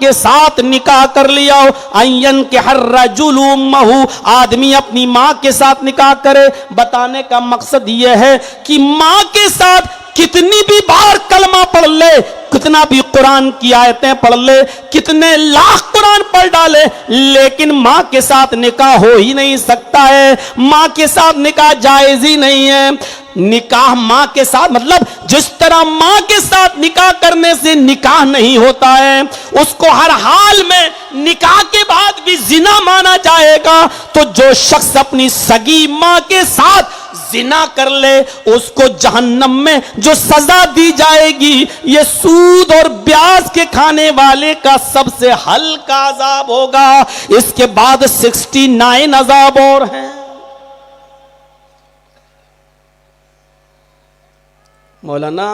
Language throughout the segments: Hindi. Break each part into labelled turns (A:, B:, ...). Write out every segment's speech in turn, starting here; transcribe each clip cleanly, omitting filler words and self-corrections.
A: के साथ निकाह कर लिया हो। अयन के हर रजुलुम्महु, आदमी अपनी माँ के साथ निकाह करे। बताने का मकसद यह है कि माँ के साथ कितनी भी बार कलमा पढ़ ले, कितना भी कुरान की आयतें पढ़ ले, कितने लाख कुरान पढ़ डाले, लेकिन माँ के साथ निकाह हो ही नहीं सकता है। माँ के साथ निकाह जायज ही नहीं है। निकाह माँ के साथ मतलब जिस तरह माँ के साथ निकाह करने से निकाह नहीं होता है, उसको हर हाल में निकाह के बाद भी जिना माना जाएगा। तो जो शख्स अपनी सगी माँ के साथ जिना कर ले, उसको जहन्नम में जो सजा दी जाएगी, ये सूद और ब्याज के खाने वाले का सबसे हल्का अजाब होगा। इसके बाद 69 अजाब और हैं। मौलाना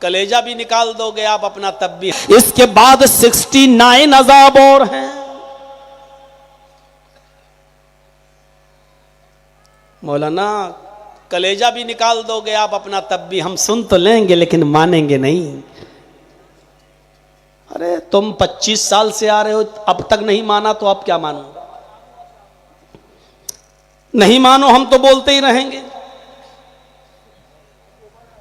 A: कलेजा भी निकाल दोगे आप अपना तब भी। इसके बाद 69 अजाब और हैं। मौलाना कलेजा भी निकाल दोगे आप अपना तब भी, हम सुन तो लेंगे लेकिन मानेंगे नहीं। अरे तुम 25 साल से आ रहे हो, अब तक नहीं माना तो अब क्या मानो? नहीं मानो हम तो बोलते ही रहेंगे।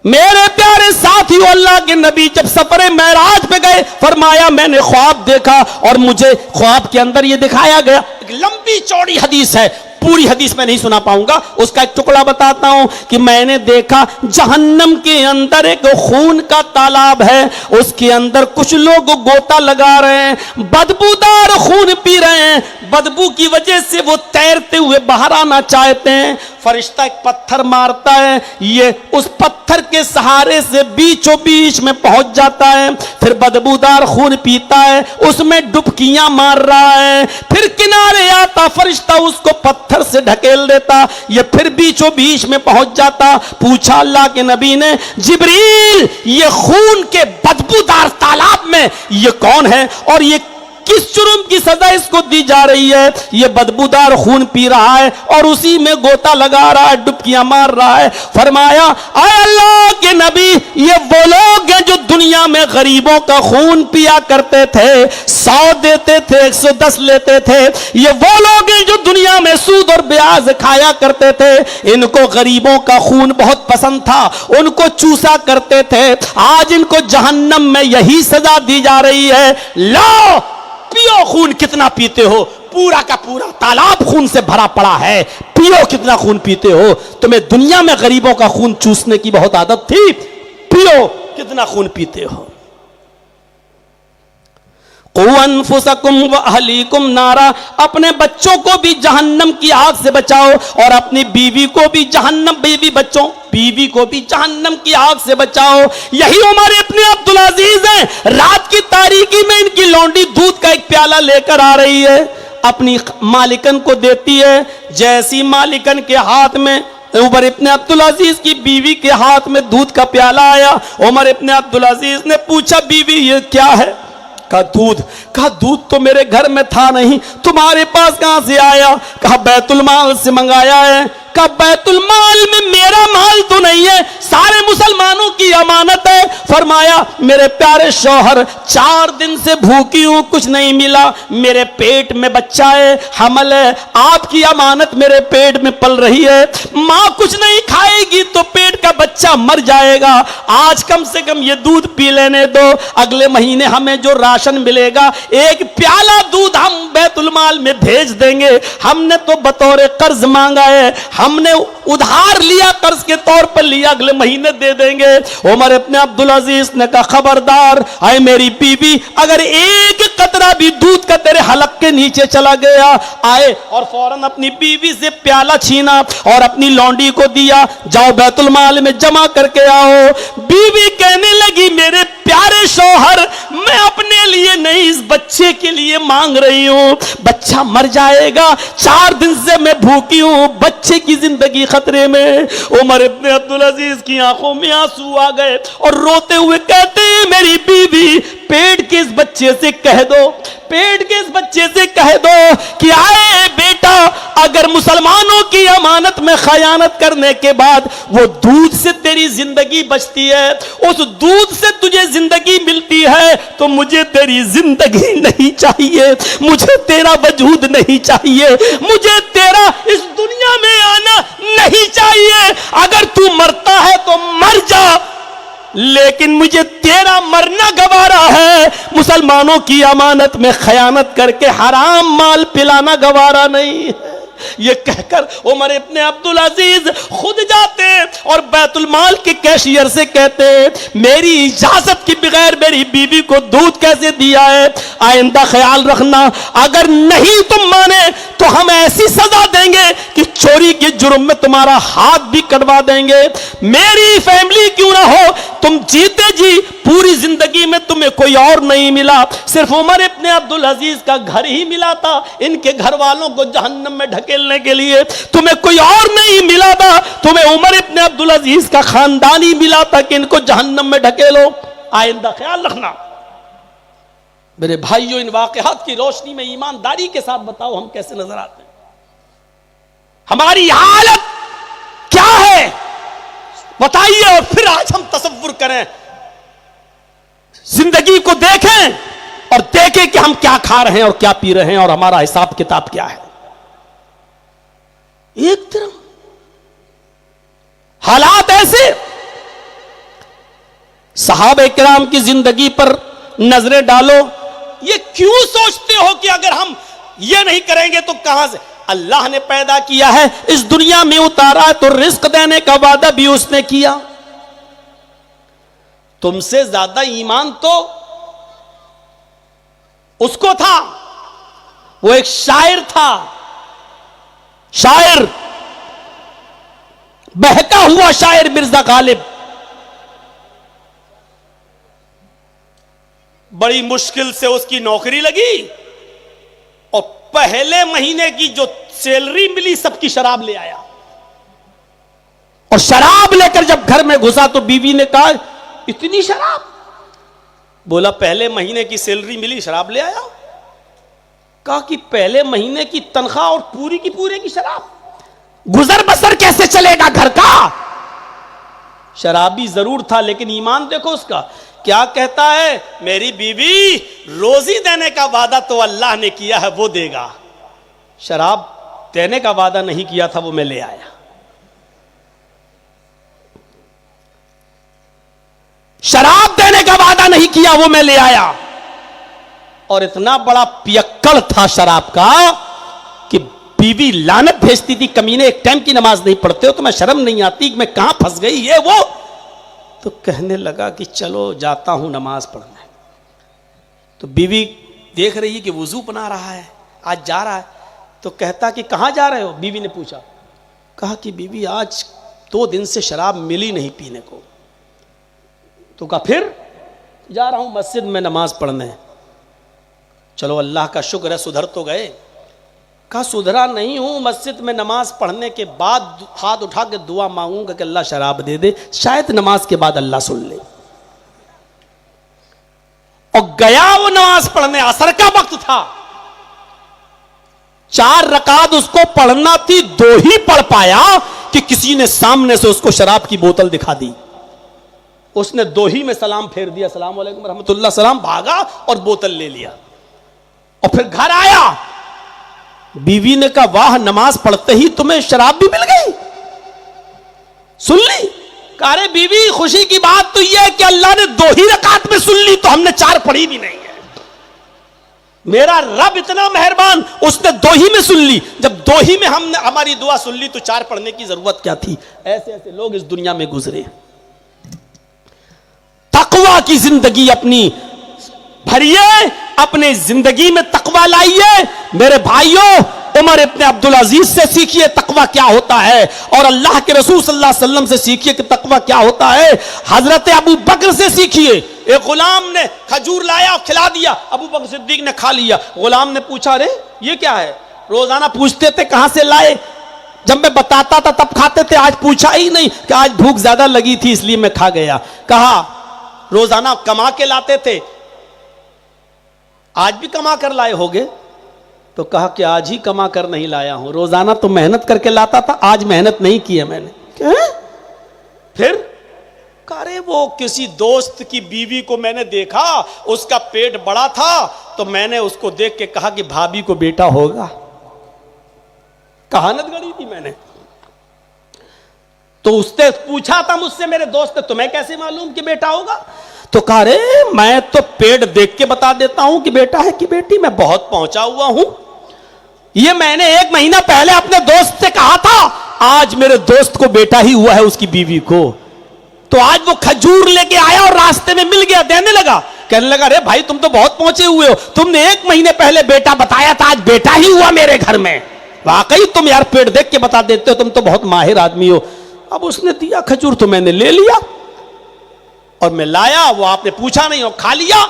A: मेरे प्यारे साथियों, अल्लाह के नबी जब सफरे मेराज पे गए, फरमाया मैंने ख्वाब देखा और मुझे ख्वाब के अंदर ये दिखाया गया। एक लंबी चौड़ी हदीस है, पूरी हदीस में नहीं सुना पाऊंगा, उसका एक टुकड़ा बताता हूं कि मैंने देखा जहन्नम के अंदर एक खून का तालाब है, उसके अंदर कुछ लोग गोता लगा रहे हैं, बदबूदार खून पी रहे हैं। बदबू की वजह से वो तैरते हुए बाहर आना चाहते हैं। फरिश्ता एक पत्थर मारता है, ये उस पत्थर के सहारे से बीचों बीच में पहुंच जाता है। फिर बदबूदार खून पीता है, उसमें डुबकियां मार रहा है। फिर किनारे आता फरिश्ता उसको पत्थर से ढकेल देता, ये फिर बीचों बीच में पहुंच जाता। पूछा अल्लाह के नबी ने, जिब्रील ये खून के बदबूदार तालाब में ये कौन है और ये किस जुर्म की सजा इसको दी जा रही है? ये बदबूदार खून पी रहा है और उसी में गोता लगा रहा है, डुबकियां मार रहा है। फरमाया, आय अल्लाह के नबी, ये वो लोग हैं जो दुनिया में गरीबों का खून पिया करते थे, 100 देते थे, 110 लेते थे। ये वो लोग हैं जो दुनिया में सूद और ब्याज खाया करते थे। इनको गरीबों का खून बहुत पसंद था, उनको चूसा करते थे। आज इनको जहन्नम में यही सजा दी जा रही है। लो पियो खून, कितना पीते हो? पूरा का पूरा तालाब खून से भरा पड़ा है, पियो कितना खून पीते हो? तुम्हें दुनिया में गरीबों का खून चूसने की बहुत आदत थी, पियो कितना खून पीते हो। क़ु अनफुसकुम व अहलीकुम नारा, अपने बच्चों को भी जहन्नम की आग से बचाओ और अपनी बीवी को भी जहन्नम, बीवी को भी जहन्नम की आग से बचाओ। यही उमर इब्न अब्दुल अजीज हैं, रात की तारीकी में इनकी लौंडी दूध का एक प्याला लेकर आ रही है, अपनी मालिकन को देती है। जैसी मालिकन के हाथ में उमर इब्न अब्दुल अजीज की बीवी के हाथ में दूध का प्याला आया, उमर इब्न अब्दुल अजीज ने पूछा, बीवी ये क्या है? कहा दूध। कहा दूध तो मेरे घर में था नहीं, तुम्हारे पास कहां से आया? कहा बैतुल माल से मंगाया है। कहा बैतुल माल में मेरा माल तो नहीं है, सारे मुसलमानों की अमानत है। फरमाया, मेरे प्यारे शौहर 4 दिन से भूखी हूं, कुछ नहीं मिला, मेरे पेट में बच्चा है, हमल है, आपकी अमानत मेरे पेट में पल रही है। मां कुछ नहीं खाएगी तो पेट का बच्चा मर जाएगा, आज कम से कम ये दूध पी लेने दो, अगले महीने हमें जो राशन मिलेगा 1 प्याला दूध हम बैतुल माल में भेज देंगे। हमने तो बतौर कर्ज मांगा है, हमने उधार लिया, कर्ज के तौर पर लिया, अगले महीने दे देंगे। उमर इब्न अब्दुल अजीज ने कहा, खबरदार, आए मेरी बीबी, अगर 1 कतरा भी दूध का तेरे हलक के नीचे चला गया, आए और फौरन अपनी बीवी से प्याला छीना और अपनी लौंडी को दिया, जाओ बैतुल माल में जमा करके आओ। बीवी कहने लगी, मेरे प्यारे शौहर, मैं अपने लिए नहीं, इस बच्चे के लिए मांग रही हूं, बच्चा मर जाएगा, 4 दिन से मैं भूखी हूं, बच्चे की जिंदगी खतरे में। उमर इब्न अब्दुल अजीज की आंखों में आंसू आ गए और रोते हुए कहते हैं, मेरी बीवी, पेट के इस बच्चे से कह दो, पेट के इस बच्चे से कह दो कि आए बेटा, अगर मुसलमानों की अमानत में खयानत करने के बाद वो दूध से तेरी जिंदगी बचती है, उस दूध से तुझे जिंदगी मिलती है, तो मुझे तेरी जिंदगी नहीं चाहिए, मुझे तेरा वजूद नहीं चाहिए, मुझे तेरा इस दुनिया में आना नहीं चाहिए। अगर तू मरता है तो मर जा, लेकिन मुझे तेरा मरना गवारा है। मुसलमानों की अमानत में खयानत करके हराम माल पिलाना गवारा नहीं है। ये कहकर उमर इब्ने अब्दुल अजीज खुद जाते और बैतुल माल के कैशियर से कहते, मेरी इजाजत के बगैर मेरी बीवी को दूध कैसे दिया है, आइंदा ख्याल रखना, अगर नहीं तुम माने तो हम ऐसी सजा देंगे कि चोरी के जुर्म में तुम्हारा हाथ भी कटवा देंगे। मेरी फैमिली क्यों ना हो, तुम जीते जी पूरी जिंदगी में तुम्हें कोई और नहीं मिला, सिर्फ उमर इब्ने अब्दुल अजीज का घर ही मिला था इनके घर वालों को जहन्नम में ढकेलने के लिए, तुम्हें कोई और नहीं मिला था, तुम्हें उमर इब्ने अब्दुल अजीज का खानदान ही मिला था कि इनको जहन्नम में ढकेलो। आइंदा ख्याल रखना। मेरे भाइयों, इन वाकयात की रोशनी में ईमानदारी के साथ बताओ हम कैसे नजर आते हैं, हमारी हालत क्या है बताइए, और फिर आज हम तसव्वुर करें, जिंदगी को देखें और देखें कि हम क्या खा रहे हैं और क्या पी रहे हैं और हमारा हिसाब किताब क्या है। एक तरफ हालात ऐसे, सहाबा किराम की जिंदगी पर नजरें डालो, ये क्यों सोचते हो कि अगर हम ये नहीं करेंगे तो कहां से, अल्लाह ने पैदा किया है, इस दुनिया में उतारा तो रिस्क देने का वादा भी उसने किया। तुमसे ज्यादा ईमान तो उसको था, वो एक शायर था, शायर, बहका हुआ शायर मिर्जा गालिब। बड़ी मुश्किल से उसकी नौकरी लगी और पहले महीने की जो सैलरी मिली सबकी शराब ले आया, और शराब लेकर जब घर में घुसा तो बीवी ने कहा, इतनी शराब? बोला पहले महीने की सैलरी मिली, शराब ले आया। कहा कि पहले महीने की तनख्वाह और पूरी की पूरी की शराब, गुजर बसर कैसे चलेगा घर का? शराबी जरूर था लेकिन ईमान देखो उसका, क्या कहता है, मेरी बीवी रोजी देने का वादा तो अल्लाह ने किया है वो देगा, शराब देने का वादा नहीं किया था वो मैं ले आया। शराब देने का वादा नहीं किया वो मैं ले आया। और इतना बड़ा पियक्कड़ था शराब का कि बीवी लानत भेजती थी, कमीने एक टाइम की नमाज नहीं पढ़ते हो, तो मैं शर्म नहीं आती कि मैं कहां फंस गई ये वो। तो कहने लगा कि चलो जाता हूं नमाज पढ़ने। तो बीवी देख रही है कि वुजू बना रहा है, आज जा रहा है, तो कहता कि कहां जा रहे हो? बीवी ने पूछा। कहा कि बीवी आज 2 दिन से शराब मिली नहीं पीने को। तो कहा फिर? जा रहा हूं मस्जिद में नमाज पढ़ने। चलो अल्लाह का शुक्र है सुधर तो गए। कहा सुधरा नहीं हूं, मस्जिद में नमाज पढ़ने के बाद हाथ उठा के दुआ मांगूंगा कि अल्लाह शराब दे दे, शायद नमाज के बाद अल्लाह सुन ले। और गया वो नमाज पढ़ने, असर का वक्त था, 4 रकात उसको पढ़ना थी, 2 ही पढ़ पाया कि किसी ने सामने से उसको शराब की बोतल दिखा दी। उसने 2 ही में सलाम फेर दिया, अस्सलाम वालेकुम रहमतुल्लाह, सलाम, भागा और बोतल ले लिया। और फिर घर आया, बीवी ने कहा वाह, नमाज पढ़ते ही तुम्हें शराब भी मिल गई, सुन ली? कहा अरे बीवी खुशी की बात तो यह है कि अल्लाह ने 2 ही रकात में सुन ली, तो हमने 4 पढ़ी भी नहीं है। मेरा रब इतना मेहरबान, उसने 2 ही में सुन ली। जब 2 ही में हमने हमारी दुआ सुन ली तो 4 पढ़ने की जरूरत क्या थी? ऐसे ऐसे लोग इस दुनिया में गुजरे। तकवा की जिंदगी अपनी भरिए, अपने जिंदगी में तकवा लाइए। मेरे भाइयों, उमर इब्ने अब्दुल अजीज से सीखिए तकवा क्या होता है, और अल्लाह के रसूल सल्लल्लाहु अलैहि वसल्लम से सीखिए कि तकवा क्या होता है। हजरत अबू बकर से सीखिए। एक गुलाम ने खजूर लाया और खिला दिया, अबू बकर सिद्दीक ने खा लिया। गुलाम ने पूछा अरे ये क्या है? रोजाना पूछते थे कहां से लाए, जब मैं बताता था तब खाते थे, आज पूछा ही नहीं कि आज भूख ज्यादा लगी थी इसलिए मैं खा गया। कहा रोजाना कमा के लाते थे, आज भी कमा कर लाए होगे? तो कहा कि आज ही कमा कर नहीं लाया हूं, रोजाना तो मेहनत करके लाता था, आज मेहनत नहीं की है मैंने। क्या? फिर अरे वो किसी दोस्त की बीवी को मैंने देखा, उसका पेट बड़ा था, तो मैंने उसको देख के कहा कि भाभी को बेटा होगा। कहानत गढ़ी थी मैंने। तो उसने पूछा था मुझसे, मेरे दोस्त ने, तुम्हें कैसे मालूम कि बेटा होगा? तो कहा रे मैं तो पेट देख के बता देता हूं कि बेटा है कि बेटी, मैं बहुत पहुंचा हुआ हूं। ये मैंने 1 महीना पहले अपने दोस्त से कहा था, आज मेरे दोस्त को बेटा ही हुआ है, उसकी बीवी को। तो आज वो खजूर लेके आया और रास्ते में मिल गया, देने लगा, कहने लगा अरे भाई तुम तो बहुत पहुंचे हुए हो, तुमने 1 महीने पहले बेटा बताया था, आज बेटा ही हुआ मेरे घर में। वाकई तुम यार पेट देख के बता देते हो, तुम तो बहुत माहिर आदमी हो। अब उसने दिया खजूर तो मैंने ले लिया और मैं लाया, वो आपने पूछा नहीं और खा लिया।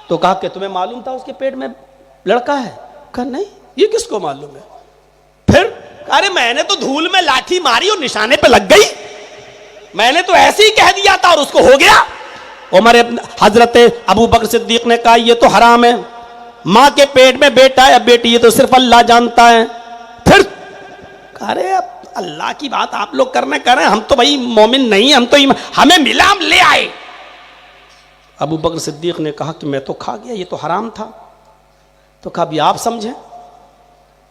A: तो कहा कि तुम्हें मालूम था उसके पेट में लड़का है? कहा नहीं, ये किसको मालूम है? फिर अरे मैंने तो धूल में लाठी मारी और निशाने पे लग गई, मैंने तो ऐसे ही कह दिया था और उसको हो गया। उमर हजरत अबू बकर सिद्दीक ने कहा ये तो हराम है, मां के पेट में बेटा है बेटी ये तो सिर्फ अल्लाह जानता है। फिर अरे अब अल्लाह की बात आप लोग करने कर रहे हैं, हम तो भाई मोमिन नहीं, हम तो हमें मिला हम ले आए। अबू बकर सिद्दीक ने कहा कि मैं तो खा गया, ये तो हराम था। तो कहा भी आप समझे?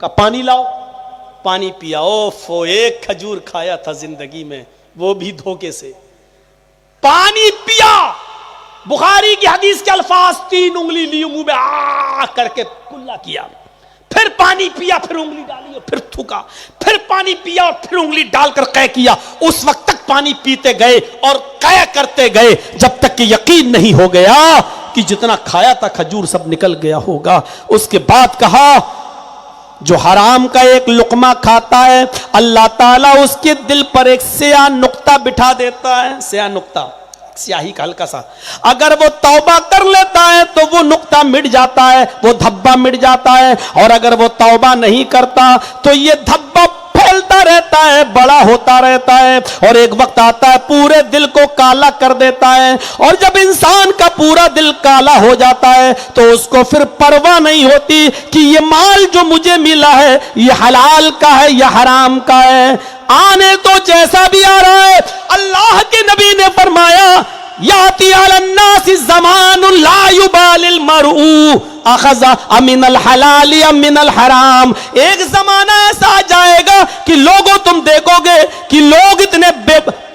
A: कहा पानी लाओ, पानी पिया। ओफो, 1 खजूर खाया था जिंदगी में, वो भी धोखे से। पानी पिया, बुखारी की हदीस के अल्फाज, 3 उंगली ली मुंह में आ करके कुल्ला किया, फिर पानी पिया, फिर उंगली डाली और फिर थूका, फिर पानी पिया और फिर उंगली डालकर कै किया। उस वक्त तक पानी पीते गए और कै करते गए जब तक कि यकीन नहीं हो गया कि जितना खाया था खजूर सब निकल गया होगा। उसके बाद कहा जो हराम का एक लुकमा खाता है अल्लाह ताला उसके दिल पर एक स्याह नुक्ता बिठा देता है। स्याह नुक्ता, स्याही का हल्का सा, अगर वो तौबा कर लेता है तो वो नुक्ता मिट जाता है, वो धब्बा मिट जाता है। और अगर वो तौबा नहीं करता तो ये धब्बा फैलता रहता है, बड़ा होता रहता है और एक वक्त आता है पूरे दिल को काला कर देता है। और जब इंसान का पूरा दिल काला हो जाता है तो उसको फिर परवाह नहीं होती कि ये माल जो मुझे मिला है ये हलाल का है या हराम का है। आने तो जैसा भी आ रहा है, अल्लाह के नबी ने फरमाया याती अलन्नासि ज़मानुन ला युबालिल मरऊ अखज़ा अमिनल हलाल अमिनल हराम। एक जमाना ऐसा आ जाएगा कि लोगों तुम देखोगे कि लोग इतने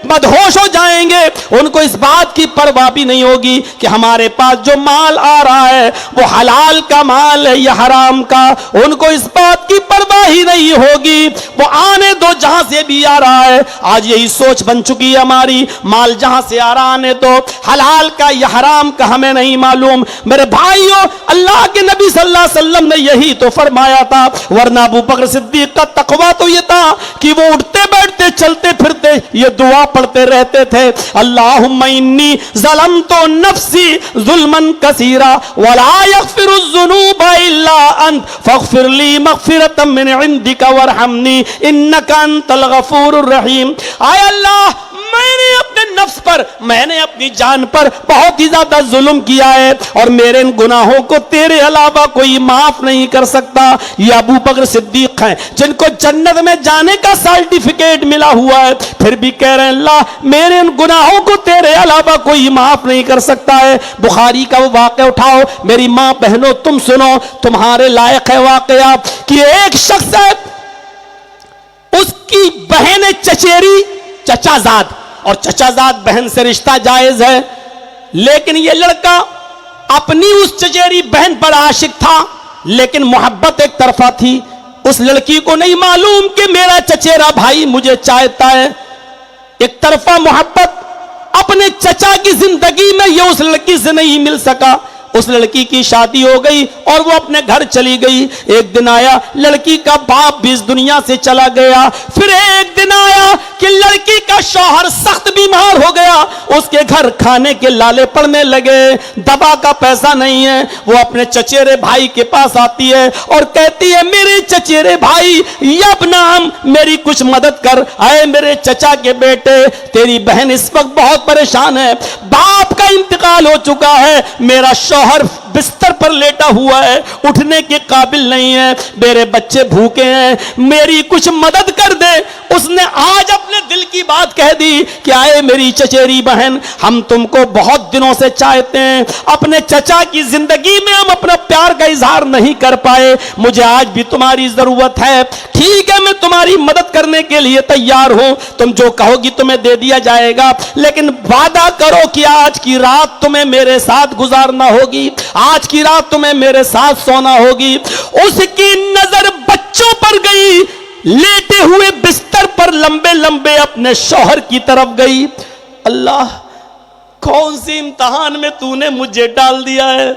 A: मदहोश हो जाएंगे, उनको इस बात की परवाह भी नहीं होगी कि हमारे पास जो माल आ रहा है वो हलाल का माल है या हराम का। उनको इस बात की परवाह ही नहीं होगी, वो आने दो जहां से भी आ रहा है। आज यही सोच बन चुकी है हमारी, माल जहां से आ रहा आने दो, हलाल का या हराम का हमें नहीं मालूम। मेरे भाइयों, अल्लाह के नबी सल्लल्लाहु अलैहि वसल्लम ने यही तो फरमाया था, वरना अबू बकर सिद्दीक का तकवा तो ये था कि वो उठते बैठते चलते फिरते ये दुआ पढ़ते रहते थे, अल्लाहुम्मा इन्नी ज़लमतु नफ्सी ज़ुल्मन कसीरा वला यग़फ़िरुज़्ज़ुनूबा इल्ला अंत फ़ग़फ़िरली मग़फ़िरतम मिन इंदिका वरहमनी इन्नका अंतल गफ़ूरुर रहीम। आय अल्लाह, मैंने अपने नफ्स पर, मैंने अपनी जान पर बहुत ही ज्यादा जुल्म किया है और मेरे इन गुनाहों को तेरे अलावा कोई माफ नहीं कर सकता। ये अबू बकर सिद्दीक हैं जिनको जन्नत में जाने का सर्टिफिकेट मिला हुआ है, फिर भी कह रहे हैं अल्लाह मेरे इन गुनाहों को तेरे अलावा कोई माफ नहीं कर सकता है। बुखारी का वो वाक़या उठाओ, मेरी माँ बहनों तुम सुनो, तुम्हारे लायक है वाक़या कि एक शख्स है, उसकी बहन है चचेरी, चचाजाद, और चचाजाद बहन से रिश्ता जायज है, लेकिन यह लड़का अपनी उस चचेरी बहन पर आशिक था, लेकिन मोहब्बत एक तरफा थी। उस लड़की को नहीं मालूम कि मेरा चचेरा भाई मुझे चाहता है। एक तरफा मोहब्बत, अपने चचा की जिंदगी में यह उस लड़की से नहीं मिल सका। उस लड़की की शादी हो गई और वो अपने घर चली गई। एक दिन आया लड़की का बाप भी इस दुनिया से चला गया। फिर एक दिन आया कि लड़की का शौहर सख्त बीमार हो गया, उसके घर खाने के लाले पड़ने लगे, दवा का पैसा नहीं है। वो अपने चचेरे भाई के पास आती है और कहती है मेरे चचेरे भाई यबनाम मेरी कुछ मदद कर। आए मेरे चचा के बेटे, तेरी बहन इस वक्त बहुत परेशान है, बाप का इंतकाल हो चुका है, मेरा शौहर बिस्तर पर लेटा हुआ है, उठने के काबिल नहीं है, मेरे बच्चे भूखे हैं, मेरी कुछ मदद कर दे। उसने आज अपने दिल की बात कह दी कि आए मेरी चचेरी बहन, हम तुमको बहुत दिनों से चाहते हैं, अपने चचा की जिंदगी में हम अपना प्यार का इजहार नहीं कर पाए, मुझे आज भी तुम्हारी जरूरत है। ठीक है, मैं तुम्हारी मदद करने के लिए तैयार हूं, तुम जो कहोगी तुम्हें दे दिया जाएगा, लेकिन वादा करो कि आज की रात तुम्हें मेरे साथ गुजारना होगी, आज की रात तुम्हें मेरे साथ सोना होगी। उसकी नजर बच्चों पर गई, लेटे हुए बिस्तर पर लंबे लंबे अपने शौहर की तरफ गई। अल्लाह, कौन सी इम्तिहान में तूने मुझे डाल दिया है,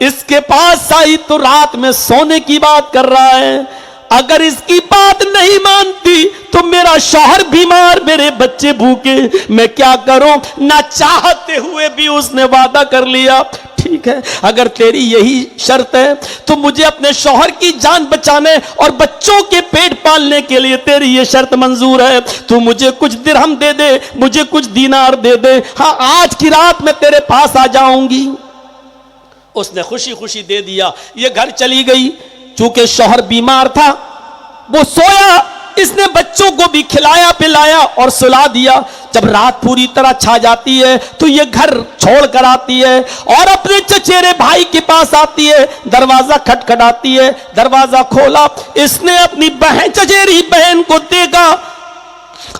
A: इसके पास आई तो रात में सोने की बात कर रहा है, अगर इसकी बात नहीं मानती तो मेरा शौहर बीमार, मेरे बच्चे भूखे, मैं क्या करूं। ना चाहते हुए भी उसने वादा कर लिया, ठीक है अगर तेरी यही शर्त है तो मुझे अपने शौहर की जान बचाने और बच्चों के पेट पालने के लिए तेरी ये शर्त मंजूर है, तू मुझे कुछ दिरहम दे दे, मुझे कुछ दीनार दे दे, हाँ आज की रात मैं तेरे पास आ जाऊंगी। उसने खुशी खुशी दे दिया, ये घर चली गई। चूंकि शौहर बीमार था, वो सोया, इसने बच्चों को भी खिलाया पिलाया और सुला दिया। जब रात पूरी तरह छा जाती है तो ये घर छोड़ कर आती है और अपने चचेरे भाई के पास आती है, दरवाजा खटखटाती है, दरवाजा खोला, इसने अपनी बहन, चचेरी बहन को देखा,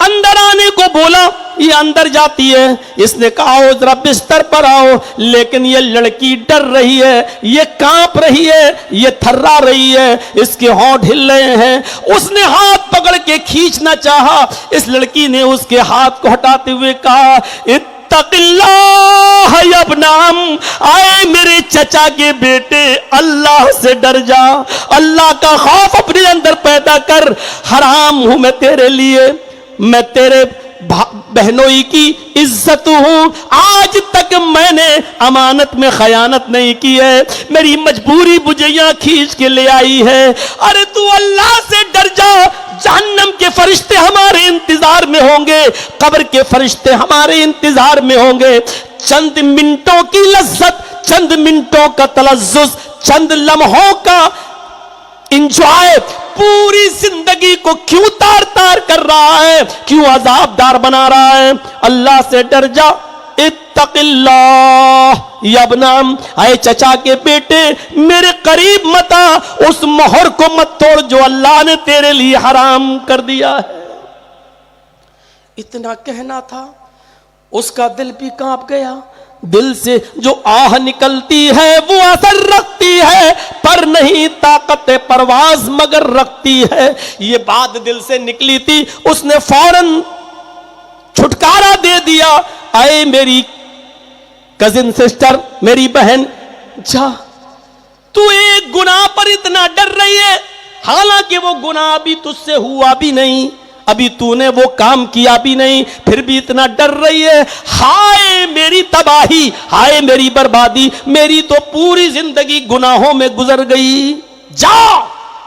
A: अंदर आने को बोला, ये अंदर जाती है। इसने कहा आओ जरा बिस्तर पर आओ, लेकिन ये लड़की डर रही है, ये कांप रही है, ये थर्रा रही है, इसके होंठ हिल रहे हैं। उसने हाथ पकड़ के खींचना चाहा, इस लड़की ने उसके हाथ को हटाते हुए कहा इत्तक़िल्लाह या इब्नाम, आए मेरे चचा के बेटे, अल्लाह से डर जा, अल्लाह का खौफ अपने अंदर पैदा कर। हराम हूं मैं तेरे लिए, मैं तेरे बहनोई की इज्जत हूं, आज तक मैंने अमानत में खयानत नहीं की है, मेरी मजबूरी मुझे यहां खींच के ले आई है। अरे तू अल्लाह से डर जा, जहन्नम के फरिश्ते हमारे इंतजार में होंगे, कब्र के फरिश्ते हमारे इंतजार में होंगे। चंद मिनटों की लज्जत, चंद मिनटों का तलज्जुज, चंद लम्हों का इंजॉय पूरी जिंदगी को क्यों तार तार कर रहा है, क्यों अजाबदार बना रहा है। अल्लाह से डर जा, इत्तक़िल्लाह या इब्नाम, आए चचा के बेटे मेरे करीब मत आ, उस मोहर को मत तोड़ जो अल्लाह ने तेरे लिए हराम कर दिया है। इतना कहना था, उसका दिल भी कांप गया। दिल से जो आह निकलती है वो असर रखती है, पर नहीं ताकत परवाज मगर रखती है। ये बात दिल से निकली थी, उसने फौरन छुटकारा दे दिया। आए मेरी कजिन सिस्टर, मेरी बहन, जा, तू एक गुनाह पर इतना डर रही है, हालांकि वो गुनाह अभी तुझसे हुआ भी नहीं, अभी तूने वो काम किया भी नहीं, फिर भी इतना डर रही है। हाय मेरी तबाही, हाय मेरी बर्बादी, मेरी तो पूरी जिंदगी गुनाहों में गुजर गई। जा,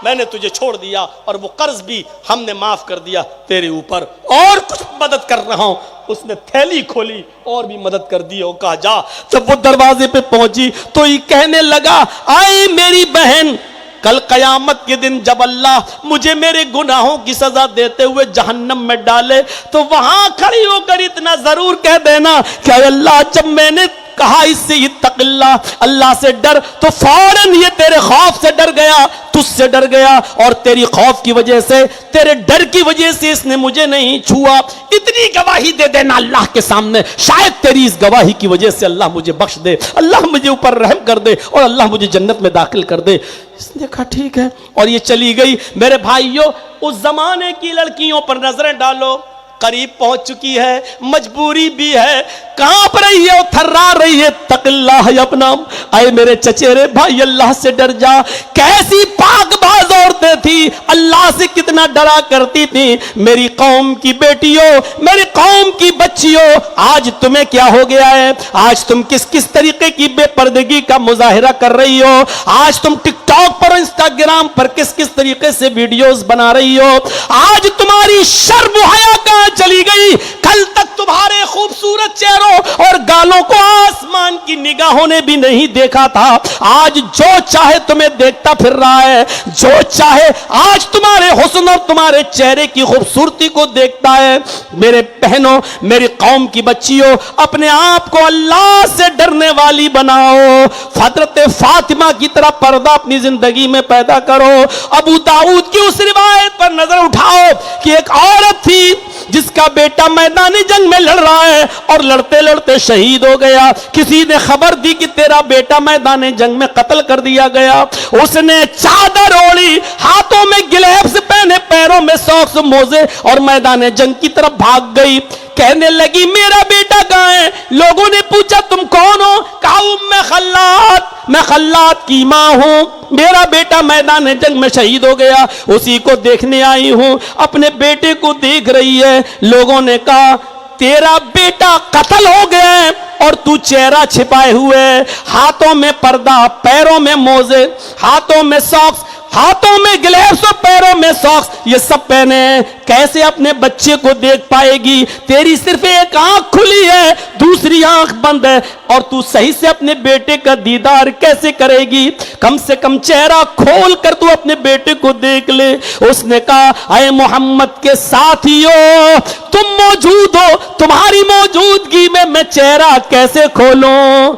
A: मैंने तुझे छोड़ दिया और वो कर्ज भी हमने माफ कर दिया तेरे ऊपर, और कुछ मदद कर रहा हूं। उसने थैली खोली और भी मदद कर दी और कहा जा। जब वो दरवाजे पे पहुंची तो ये कहने लगा, आए मेरी बहन, कल कयामत के दिन जब अल्लाह मुझे मेरे गुनाहों की सजा देते हुए जहन्नम में डाले तो वहां खड़ी होकर इतना जरूर कह देना कि अल्लाह, जब मैंने कहा इससे इत्तक़िल्लाह, अल्लाह से डर, तो फौरन ये तेरे खौफ से डर गया, तुझसे डर गया, और तेरी खौफ की वजह से, तेरे डर की वजह से इसने मुझे नहीं छुआ। इतनी गवाही दे देना अल्लाह के सामने, शायद तेरी इस गवाही की वजह से अल्लाह मुझे बख्श दे, अल्लाह मुझे ऊपर रहम कर दे और अल्लाह मुझे जन्नत में दाखिल कर दे। इसने कहा ठीक है, और ये चली गई। मेरे भाइयों, उस जमाने की लड़कियों पर नजरें डालो, करीब पहुंच चुकी है, मजबूरी भी है, कांप रही है, थर्रा रही है। तक़िल्लाह या इब्नाम, आए मेरे चचेरे भाई, अल्लाह से डर जा। कैसी पाक बाज नमाज औरतें थी अल्लाह से कितना डरा करती थी। मेरी कौम की बेटियों, मेरी कौम की बच्चियों, आज तुम्हें क्या हो गया है? आज तुम किस किस तरीके की बेपर्दगी का मुजाहिरा कर रही हो? आज तुम टिकटॉक पर, इंस्टाग्राम पर किस किस तरीके से वीडियोस बना रही हो? आज तुम्हारी शर्म हया कहां चली गई? कल तक तुम्हारे खूबसूरत चेहरों और गालों को आसमान की निगाहों ने भी नहीं देखा था, आज जो चाहे तुम्हें देखता फिर रहा है, जो चाहे आज तुम्हारे हुस्न और तुम्हारे चेहरे की खूबसूरती को देखता है। मेरे बहनों, मेरी कौम की बच्चियों, अपने आप को अल्लाह से डरने वाली बनाओ। हजरत फातिमा की तरह पर्दा अपनी जिंदगी में पैदा करो। अबू दाऊद की उस रिवायत पर नजर उठाओ कि एक औरत थी जिसका बेटा मैदानी जंग में लड़ रहा है और लड़ते लड़ते शहीद हो गया। किसी ने खबर दी कि तेरा बेटा मैदानी जंग में कत्ल कर दिया गया। उसने चादर ओढ़ी, हाथों में गिलव्स पहने, पैरों में सॉक्स, मोजे और मैदानी जंग की तरफ भाग गई। कहने लगी मेरा बेटा कहां है? लोगों ने पूछा तुम कौन हो? कहा मैं खल्लात, मैं खल्लात की मां हूं। मेरा बेटा मैदान जंग में शहीद हो गया, उसी को देखने आई हूं। अपने बेटे को देख रही है। लोगों ने कहा तेरा बेटा कत्ल हो गया है और तू चेहरा छिपाए हुए, हाथों में पर्दा, पैरों में मोजे, हाथों में सॉक्स, हाथों में ग्लव्स और पैरों में सॉक्स, ये सब पहने हैं, कैसे अपने बच्चे को देख पाएगी? तेरी सिर्फ एक आंख खुली है, दूसरी आंख बंद है, और तू सही से अपने बेटे का दीदार कैसे करेगी? कम से कम चेहरा खोल कर तू अपने बेटे को देख ले। उसने कहा अय मोहम्मद के साथियों, तुम मौजूद हो, तुम्हारी मौजूदगी में मैं चेहरा कैसे खोलूं?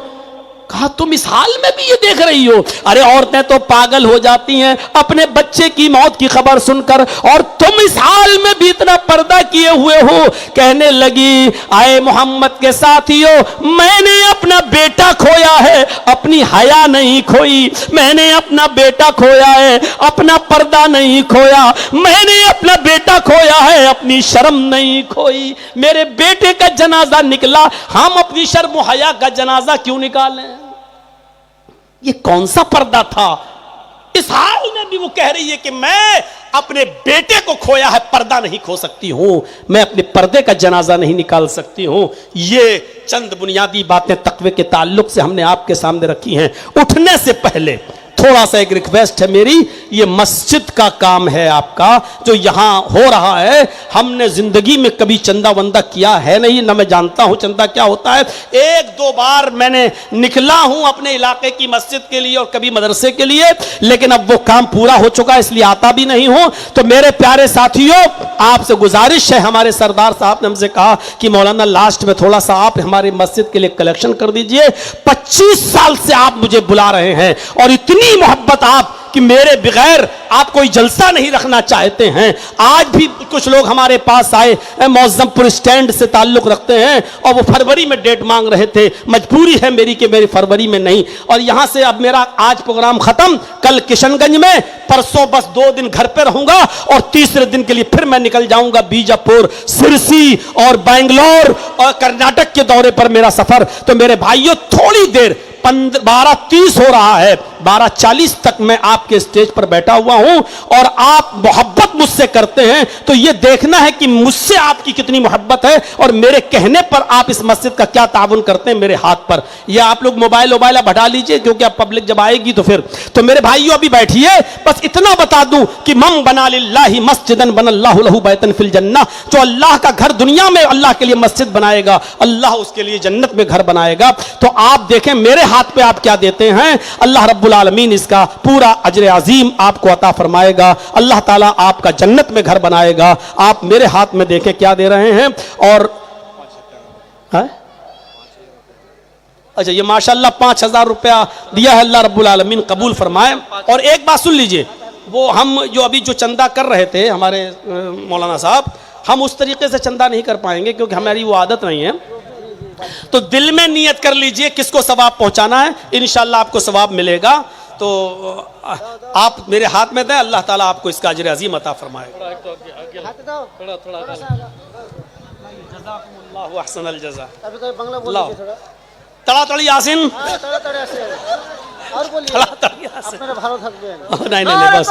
A: कहा तुम इस हाल में भी ये देख रही हो? अरे औरतें तो पागल हो जाती हैं अपने बच्चे की मौत की खबर सुनकर, और तुम इस हाल में भी इतना पर्दा किए हुए हो। कहने लगी आए मोहम्मद के साथियों, मैंने अपना बेटा खोया है, अपनी हया नहीं खोई। मैंने अपना बेटा खोया है, अपना पर्दा नहीं खोया। मैंने अपना बेटा खोया है, अपनी शर्म नहीं खोई। मेरे बेटे का जनाजा निकला, हम अपनी शर्म हया का जनाजा क्यों निकालें? ये कौन सा पर्दा था? इस हाल में भी वो कह रही है कि मैं अपने बेटे को खोया है, पर्दा नहीं खो सकती हूं, मैं अपने पर्दे का जनाजा नहीं निकाल सकती हूं। ये चंद बुनियादी बातें तकवे के ताल्लुक से हमने आपके सामने रखी हैं। उठने से पहले थोड़ा सा एक रिक्वेस्ट है मेरी, ये मस्जिद का काम है आपका जो यहां हो रहा है। हमने जिंदगी में कभी चंदा वंदा किया है नहीं, ना मैं जानता हूं चंदा क्या होता है। एक दो बार मैंने निकला हूं अपने इलाके की मस्जिद के लिए और कभी मदरसे के लिए, लेकिन अब वो काम पूरा हो चुका है, इसलिए आता भी नहीं हूं। तो मेरे प्यारे साथियों, आपसे गुजारिश है, हमारे सरदार साहब ने हमसे कहा कि मौलाना लास्ट में थोड़ा सा आप हमारी मस्जिद के लिए कलेक्शन कर दीजिए। 25 साल से आप मुझे बुला रहे हैं और इतनी मोहब्बत आप कि मेरे बगैर आप कोई जलसा नहीं रखना चाहते हैं। आज भी कुछ लोग हमारे पास आए, मौजमपुर स्टैंड से ताल्लुक रखते हैं, और वो फरवरी में डेट मांग रहे थे। मजबूरी है मेरी कि मेरी फरवरी में नहीं, और यहां से अब मेरा आज प्रोग्राम खत्म, कल किशनगंज में, परसों बस 2 दिन घर पे रहूंगा और तीसरे दिन के लिए फिर मैं निकल जाऊंगा बीजापुर, सिरसी और बैंगलोर और कर्नाटक के दौरे पर मेरा सफर। तो मेरे भाइयों, थोड़ी देर 12:30 हो रहा है, 12:40 तक मैं आपके स्टेज पर बैठा हुआ हूं, और आप मोहब्बत मुझसे करते हैं, तो यह देखना है कि मुझसे आपकी कितनी मोहब्बत है और मेरे कहने पर आप इस मस्जिद का क्या ताउन करते हैं मेरे हाथ पर। यह आप लोग मोबाइल हटा लीजिए, क्योंकि अब पब्लिक जब आएगी तो फिर। तो मेरे भाइयों अभी बैठिए, बस इतना बता दूं कि मम बना लिल्लाहि मस्जिदन बनल्लाहु लहु बैतन फिल जन्नह, जो अल्लाह का घर दुनिया में अल्लाह के लिए मस्जिद बनाएगा, अल्लाह उसके लिए जन्नत में घर बनाएगा। तो आप देखें मेरे हाथ पे आप क्या देते हैं, अल्लाह रब्बुल आलमीन इसका पूरा अजर अजीम आपको अता फरमाएगा। अल्लाह ताला आपका जन्नत में घर बनाएगा। आप मेरे हाथ में देखें क्या दे रहे हैं। और अच्छा, ये माशाल्लाह 5000 रुपया दिया है, अल्लाह रब्बुल आलमीन कबूल फरमाए। और एक बात सुन लीजिए, वो हम जो अभी जो चंदा कर रहे थे हमारे मौलाना साहब, हम उस तरीके से चंदा नहीं कर पाएंगे क्योंकि हमारी वो आदत नहीं है। तो दिल में नियत कर लीजिए किसको सवाब पहुंचाना है, इंशाल्लाह आपको सवाब मिलेगा। तो आप मेरे हाथ में दें, अल्लाह ताला आपको इसका अजर अजीम अता फरमाए। तड़ातड़ी यासीन, नहीं बस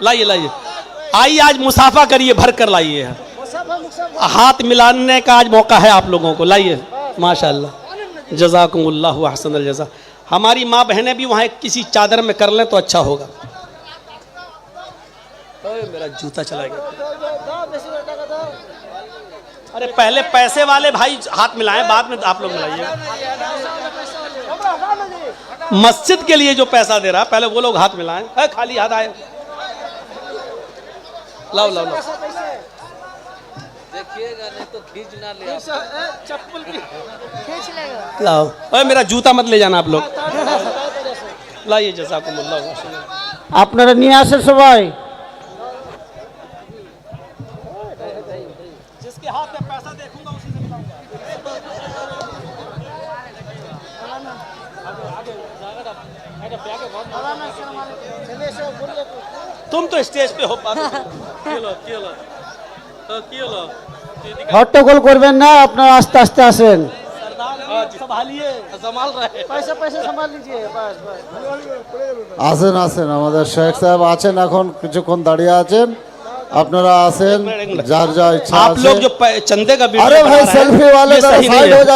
A: लाइए लाइए, आइए आज मुसाफा करिए, भर कर लाइए। हाथ मिलाने का आज मौका है आप लोगों को, लाइए। माशाअल्लाह, जज़ाकुमुल्लाहु अहसनल जज़ा। हमारी माँ बहनें भी वहाँ किसी चादर में कर लें तो अच्छा होगा। मेरा जूता चला गया। अरे पहले पैसे वाले भाई हाथ मिलाएं, बाद में आप लोग मिलाइए। मस्जिद के लिए जो पैसा दे रहा पहले वो लोग हाथ मिलाएं। खाली हाथ आए, लाओ लाओ लाओ।
B: देखिएगा नहीं तो खींच ना ले, चप्पल की खींच लेगा।
A: लाओ, अरे मेरा जूता मत ले जाना आप लोग। लाइए, जज़ाकुमुल्लाह।
C: আপনারা নিয়ে আসেন সবাই।
A: जिसके हाथ में पैसा देखूंगा उसी से मिलाऊंगा। तुम तो स्टेज पे हो,
C: হট্টগোল করবেন না, আপনারা আস্তে আস্তে আসেন।
A: संभालिए, संभाल रहे।
C: পয়সা পয়সা সামাল लीजिए, बस बस।
D: আসেন আসেন, আমাদের শেখ সাহেব আছেন, এখন কিছুক্ষণ দাঁড়িয়ে আছেন, আপনারা আসেন, যার যা ইচ্ছা
A: आप
D: আছে।
A: लोग जो चंदे का वीडियो
D: अरे
A: बना
D: भाई
A: रहे हैं,
D: सेल्फी वाले
A: ये
D: जरा
A: सही नहीं
D: साइड
A: है।
D: हो जाइए।